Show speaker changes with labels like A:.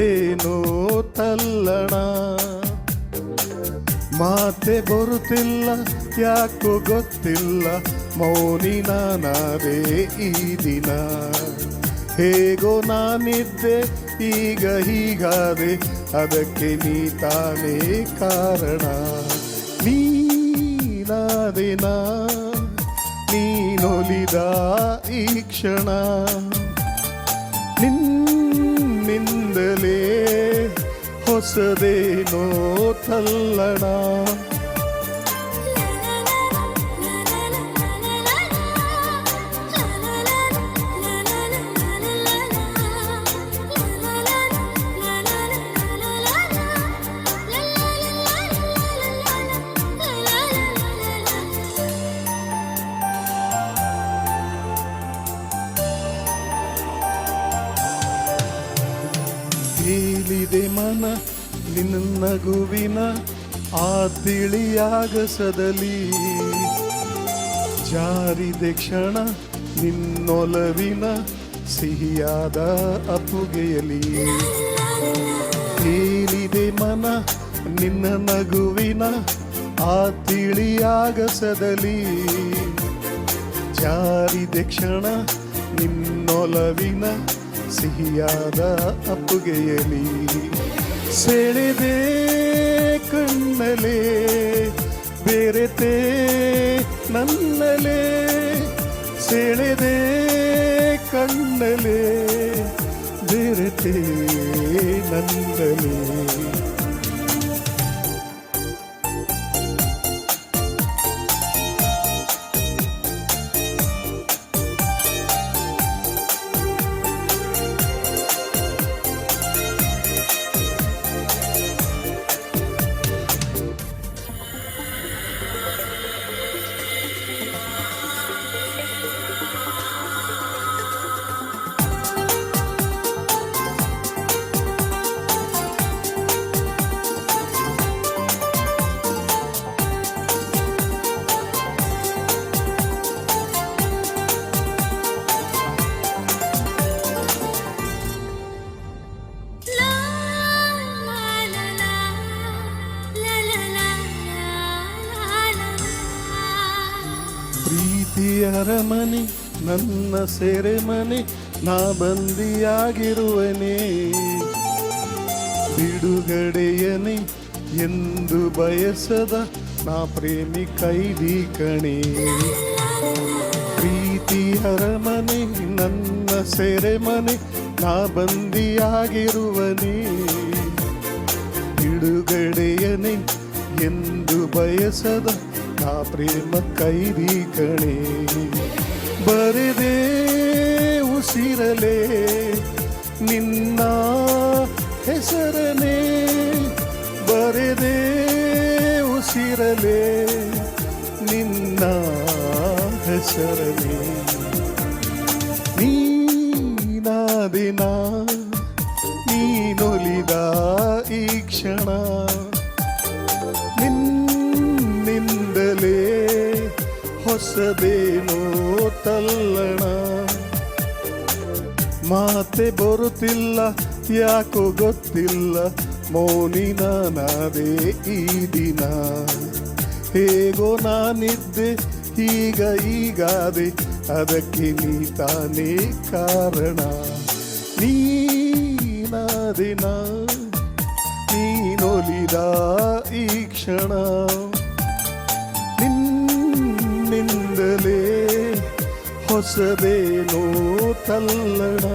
A: ಹೊಸದೇನೋ ತಲ್ಲಣ. ಮಾತೆ ಬರುತ್ತಿಲ್ಲ ಯಾಕೋ ಗೊತ್ತಿಲ್ಲ, ಮೌನಿ ನಾನಾದೆ ಈ ದಿನ. ಹೇಗೋ ನಾನಿದ್ದೆ ಈಗ ಹೀಗಾದೆ, ಅದಕ್ಕೆ ನೀ ತಾನೇ ಕಾರಣ. ನೀನಾದಿನ ನೀನೊಲಿದ ಈ ಕ್ಷಣ, ನಿನ್ನಿಂದಲೇ ಹೊಸದೇನೋ ತಲ್ಲಣ. ಹೇಳಿದೆ ಮನ ನಿನ್ನ ನಗುವಿನ ಆ ತಿಳಿಯಾಗಸದಲ್ಲಿ, ಜಾರಿದೆ ಕ್ಷಣ ನಿನ್ನೊಲವಿನ ಸಿಹಿಯಾದ ಅಪ್ಪುಗೆಯಲಿ. ಹೇಳಿದೆ ಮನ ನಿನ್ನ ನಗುವಿನ ಆ ತಿಳಿಯಾಗಸದಲ್ಲಿ, ಜಾರಿದೆ ಕ್ಷಣ ನಿನ್ನೊಲವಿನ ಸಿಹಿಯಾದ ಅಪ್ಪುಗೆಯಲಿ. ಸೆಳೆದೆ ಕಣ್ಣಲೆ ಬೆರೆತೆ ನನ್ನಲೆ, ಸೆಳೆದೆ ಕಣ್ಣಲೆ ಬೆರೆತೆ ನನ್ನಲೆ. ಪ್ರೀತಿಯ ಅರಮನೆ ನನ್ನ ಸೆರೆಮನೆ, ನಾ ಬಂದಿಯಾಗಿರುವನೇ. ಬಿಡುಗಡೆಯನೇ ಎಂದು ಬಯಸದ ನಾ ಪ್ರೇಮಿ ಕೈದಿ ಕಣೆ. ಪ್ರೀತಿಯ ಅರಮನೆ ನನ್ನ ಸೆರೆಮನೆ, ನಾ ಬಂದಿಯಾಗಿರುವನೇ. ಬಿಡುಗಡೆಯನೇ ಎಂದು ಬಯಸದ ನಾ ಪ್ರೇಮ ಕೈದಿ ಕಣೆ. ಬರೆದೇ ಉಸಿರಲೆ ನಿನ್ನ ಹೆಸರನೆ, ಬರೆದೇ ಉಸಿರಲೆ ನಿನ್ನ ಹೆಸರನೆ. ನೀನಾದಿನ ನೀನೊಲಿದ ಈ ಕ್ಷಣ, ನಿನ್ನಿಂದಲೇ ಹೊಸದೇನೋ ತಲ್ಲಣ. ಮಾತೆ ಬರುತ್ತಿಲ್ಲ ಯಾಕೋ ಗೊತ್ತಿಲ್ಲ, ಮೌನಿ ನಾನಾದೆ ಈ ದಿನ. ಹೇಗೋ ನಾನಿದ್ದೆ ಈಗ ಹೀಗಾದೆ, ಅದಕ್ಕೆ ನೀ ತಾನೇ ಕಾರಣ. ನೀನಾದಿನ ನೀನೊಲಿದ ಈ ಕ್ಷಣ, ನಿನ್ನಿಂದಲೇ ಹೊಸದೇನೋ ತಲ್ಲಣ.